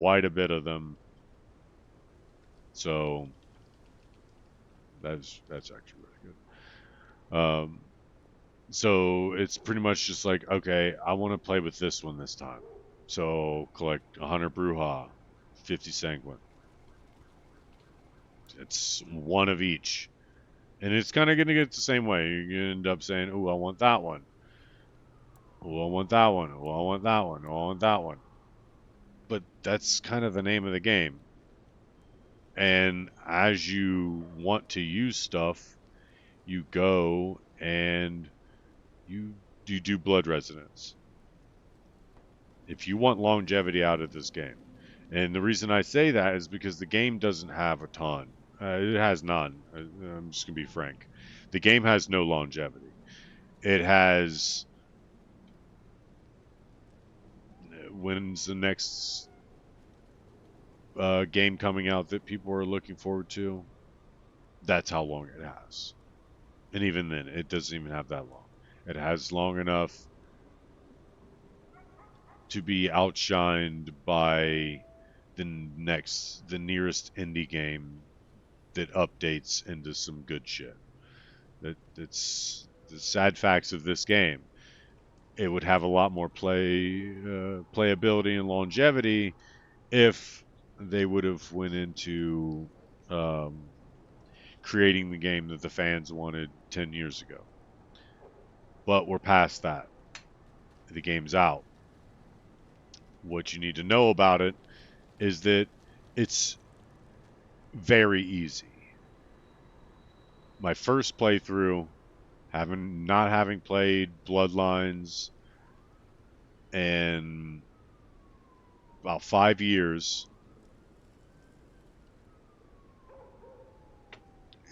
quite a bit of them. So that's actually really good. So it's pretty much just like, okay, I want to play with this one this time. So collect 100 Bruja, 50 Sanguine. It's one of each. And it's kind of going to get the same way. You're going to end up saying, oh, I want that one. Oh, I want that one. Oh, I want that one. Oh, I want that one. But that's kind of the name of the game. And as you want to use stuff, you go and you you do blood resonance. If you want longevity out of this game. And the reason I say that is because the game doesn't have a ton. It has none. I'm just going to be frank. The game has no longevity. It has. When's the next game coming out that people are looking forward to? That's how long it has. And even then, it doesn't even have that long. It has long enough to be outshined by the nearest indie game that updates into some good shit. That's the sad facts of this game. It would have a lot more playability and longevity if they would have went into um, creating the game that the fans wanted 10 years ago. But we're past that. The game's out. What you need to know about it is that it's very easy. My first playthrough, not having played Bloodlines in about 5 years,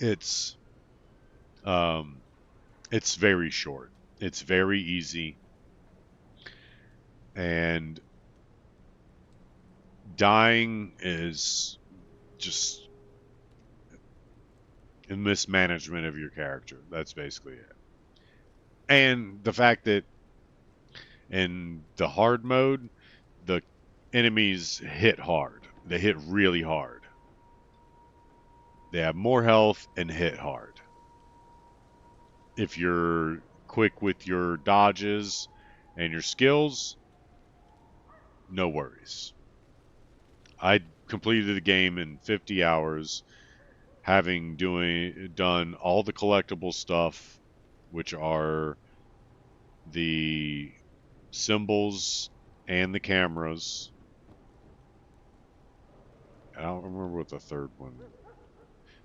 it's um, it's very short. It's very easy, and dying is just a mismanagement of your character. That's basically it. And the fact that in the hard mode, the enemies hit hard. They hit really hard. They have more health and hit hard. If you're quick with your dodges and your skills, no worries. I completed the game in 50 hours, having done all the collectible stuff, which are the symbols and the cameras. I don't remember what the third one.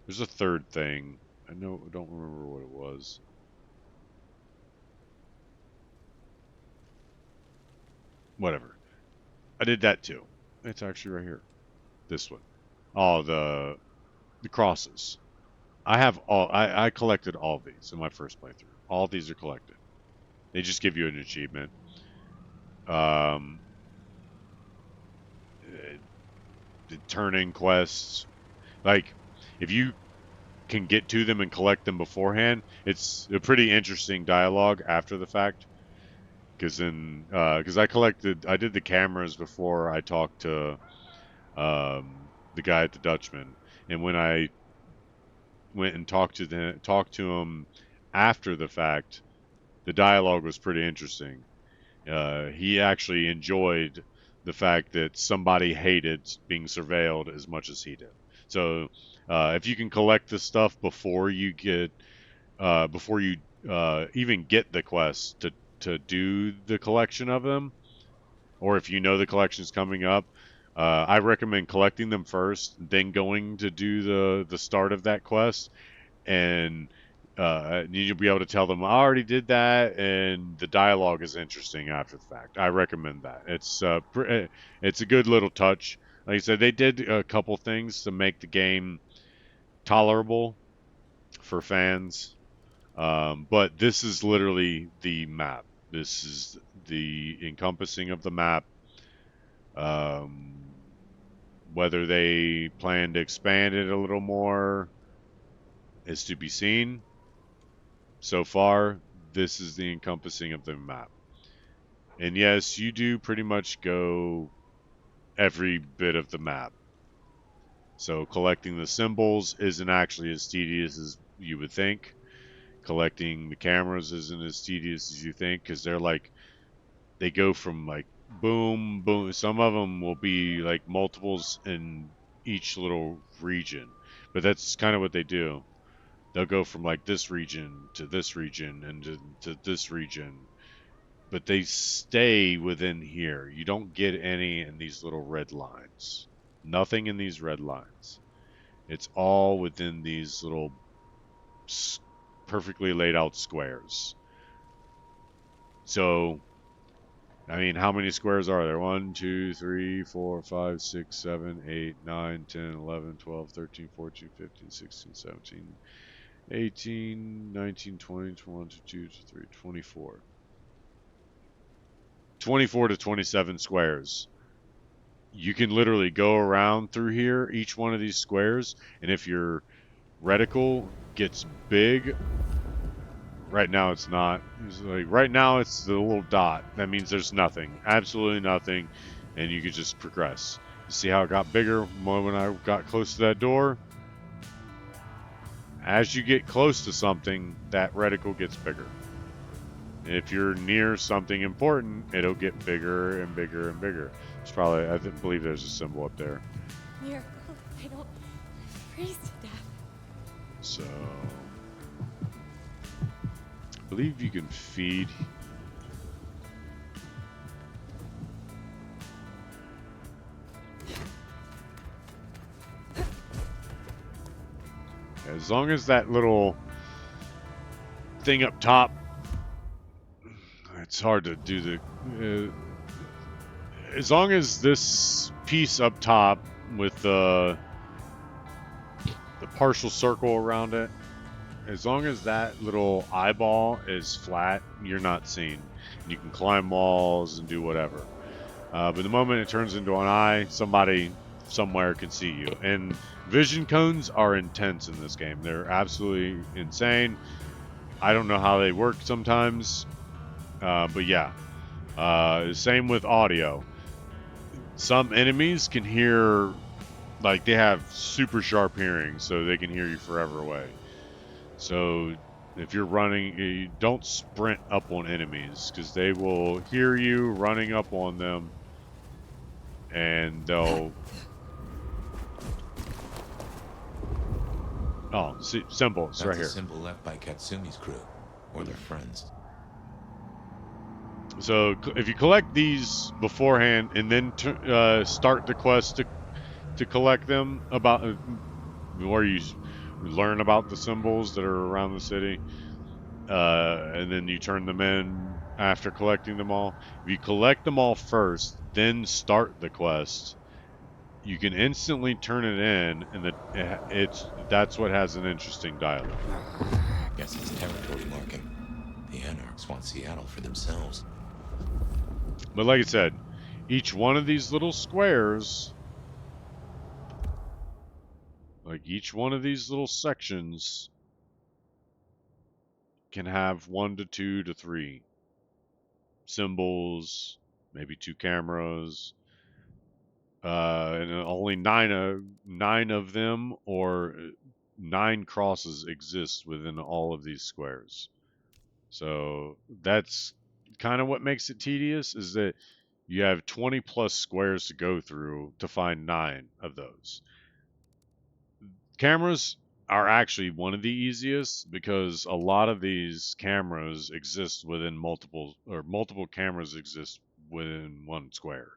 There's a third thing. I don't remember what it was. Whatever. I did that too. It's actually right here. This one. Oh, the crosses. I collected all these in my first playthrough. All these are collected. They just give you an achievement. Um, the turn-in quests. Like, if you can get to them and collect them beforehand, it's a pretty interesting dialogue after the fact. Because I did the cameras before I talked to the guy at the Dutchman, and when I went and talked to him after the fact, the dialogue was pretty interesting. He actually enjoyed the fact that somebody hated being surveilled as much as he did. So if you can collect the stuff before you even get the quest to do the collection of them, or if you know the collection's coming up, I recommend collecting them first, then going to do the start of that quest, and you'll be able to tell them I already did that, and the dialogue is interesting after the fact. I recommend that. It's a good little touch. Like I said, they did a couple things to make the game tolerable for fans, but this is literally the map. This is the encompassing of the map. Um, Whether they plan to expand it a little more is to be seen. So far, this is the encompassing of the map. And yes, you do pretty much go every bit of the map. So collecting the symbols isn't actually as tedious as you would think. Collecting the cameras isn't as tedious as you think because they go from like boom, boom. Some of them will be like multiples in each little region, but that's kind of what they do. They'll go from like this region to this region and to this region, but they stay within here. You don't get any in these little red lines. Nothing in these red lines. It's all within these little perfectly laid out squares. So, I mean, how many squares are there? 1, 2, 3, 4, 5, 6, 7, 8, 9, 10, 11, 12, 13, 14, 15, 16, 17, 18, 19, 20, 21, 22, 23, 24. 24 to 27 squares. You can literally go around through here, each one of these squares, and if your reticle gets big, right now it's not. It's like right now it's the little dot. That means there's nothing, absolutely nothing, and you could just progress. You see how it got bigger when I got close to that door? As you get close to something, that reticle gets bigger. If you're near something important, it'll get bigger and bigger and bigger. It's probably, believe there's a symbol up there. Miracle, I don't freeze to death. So, I believe you can feed. As long as that little thing up top, it's hard to do as long as this piece up top with the partial circle around it, as long as that little eyeball is flat, you're not seen. You can climb walls and do whatever. But the moment it turns into an eye, somebody somewhere can see you. And vision cones are intense in this game. They're absolutely insane. I don't know how they work sometimes, but yeah. Same with audio. Some enemies can hear, like they have super sharp hearing, so they can hear you forever away. So if you're running, you don't sprint up on enemies because they will hear you running up on them, and they'll. Oh, see, symbols That's right a here. symbol left by Katsumi's crew, or their friends. So if you collect these beforehand and then start the quest to collect them about where you learn about the symbols that are around the city, and then you turn them in after collecting them all. If you collect them all first, then start the quest, you can instantly turn it in, and that's what has an interesting dialogue. Guess it's territory marking. The Anarchs want Seattle for themselves. But like I said, each one of these little squares, like each one of these little sections, can have 1 to 2 to 3 symbols, maybe 2 cameras, and only nine of them or 9 crosses exist within all of these squares. So that's kind of what makes it tedious, is that you have 20 plus squares to go through to find 9 of those. Cameras are actually one of the easiest because a lot of these cameras exist within multiple cameras exist within one square.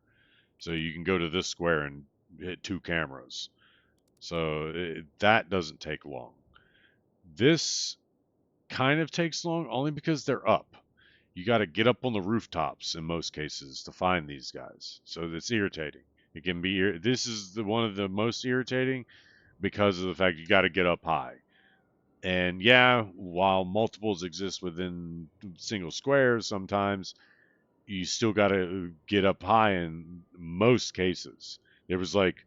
So you can go to this square and hit 2 cameras. So that doesn't take long. This kind of takes long only because they're up. You got to get up on the rooftops in most cases to find these guys. So it's irritating. It can be. This is one of the most irritating because of the fact you got to get up high. And yeah, while multiples exist within single squares, sometimes you still got to get up high in most cases. There was like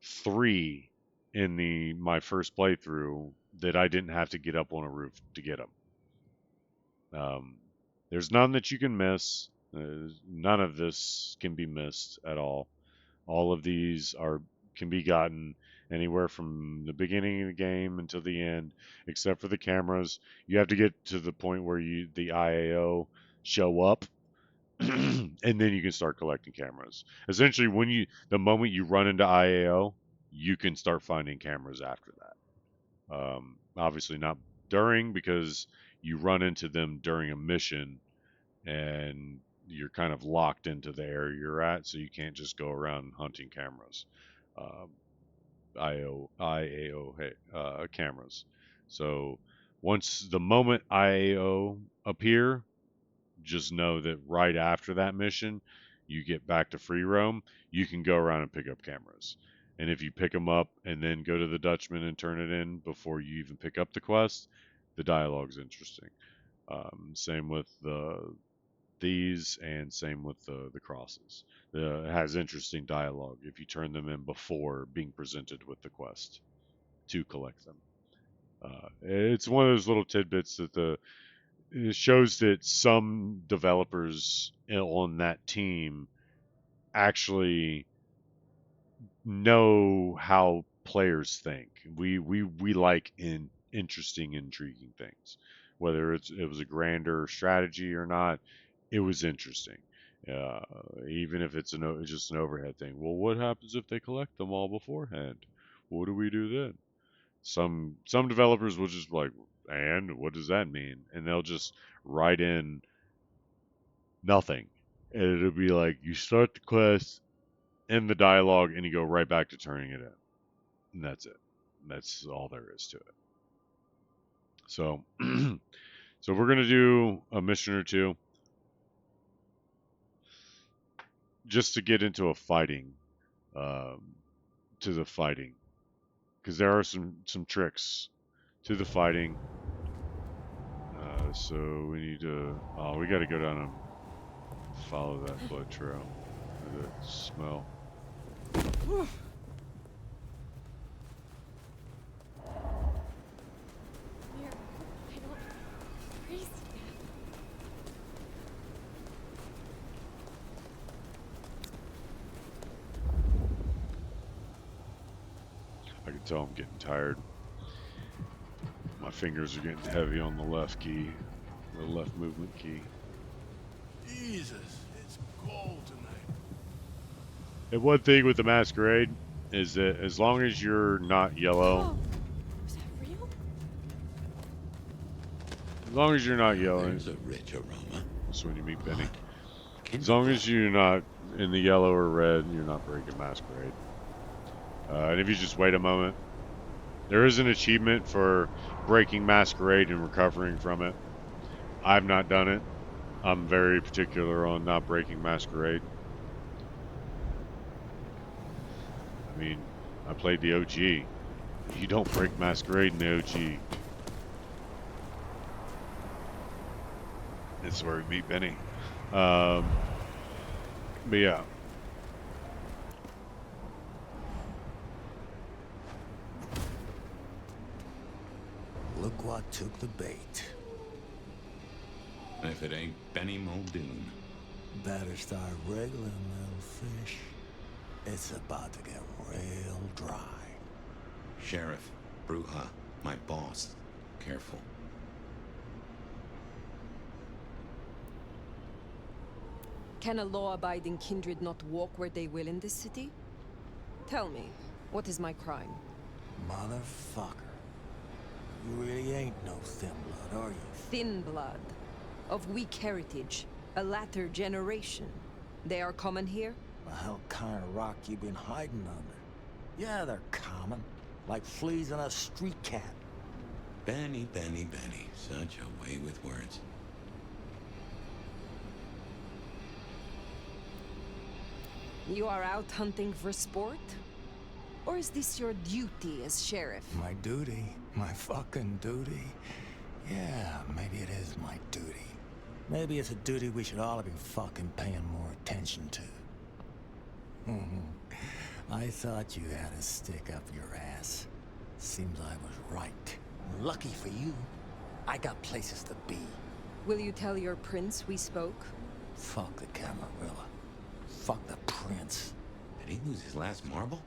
3 in my first playthrough that I didn't have to get up on a roof to get them. There's none that you can miss. None of this can be missed at all. All of these can be gotten anywhere from the beginning of the game until the end, except for the cameras. You have to get to the point where the IAO show up, and then you can start collecting cameras. Essentially, the moment you run into IAO, you can start finding cameras after that. Obviously not during, because you run into them during a mission and you're kind of locked into the area you're at, so you can't just go around hunting cameras. Um, IAO cameras. So once the moment IAO appear, just know that right after that mission, you get back to free roam, you can go around and pick up cameras. And if you pick them up and then go to the Dutchman and turn it in before you even pick up the quest, the dialogue's interesting. Same with these, and same with the crosses. It has interesting dialogue if you turn them in before being presented with the quest to collect them. It's one of those little tidbits that it shows that some developers on that team actually know how players think. We like interesting, intriguing things. Whether it was a grander strategy or not, it was interesting. Uh, Even if it's just an overhead thing. Well, what happens if they collect them all beforehand? What do we do then? Some developers will just be like, and what does that mean? And they'll just write in nothing, and it'll be like you start the quest, end the dialogue, and you go right back to turning it in, and that's it. That's all there is to it. So, so we're gonna do a mission or two just to get into um, the fighting, because there are some tricks to the fighting. So we need to. Oh, we got to go down and follow that blood trail, or that smell. Here, I don't freeze to death. I can tell I'm getting tired. My fingers are getting heavy on the left key, the left movement key. Jesus, it's cold tonight. And one thing with the Masquerade is that as long as you're not yellow, Oh, was that real? as long as you're not yellow, There's a rich aroma. that's when you meet Benny. What? As long as you're not in the yellow or red, you're not breaking Masquerade. And if you just wait a moment, there is an achievement for breaking Masquerade and recovering from it. I've not done it. I'm very particular on not breaking Masquerade. I mean, I played the OG. You don't break Masquerade in the OG. It's where we meet Benny. But yeah. Look what took the bait. If it ain't Benny Muldoon. Better start wriggling, little fish. It's about to get real dry. Sheriff, Bruja, my boss. Careful. Can a law-abiding kindred not walk where they will in this city? Tell me, what is my crime? Motherfucker. You really ain't no thin blood, are you? Thin blood. Of weak heritage. A latter generation. They are common here? The hell kind of rock you been hiding under? Yeah, they're common. Like fleas on a street cat. Benny, Benny, Benny. Such a way with words. You are out hunting for sport? Or is this your duty as sheriff? My duty. My fucking duty. Yeah, maybe it is my duty. Maybe it's a duty we should all have been fucking paying more attention to. I thought you had a stick up your ass. Seems I was right. Lucky for you, I got places to be. Will you tell your prince we spoke? Fuck the Camarilla. Fuck the prince. Did he lose his last marble?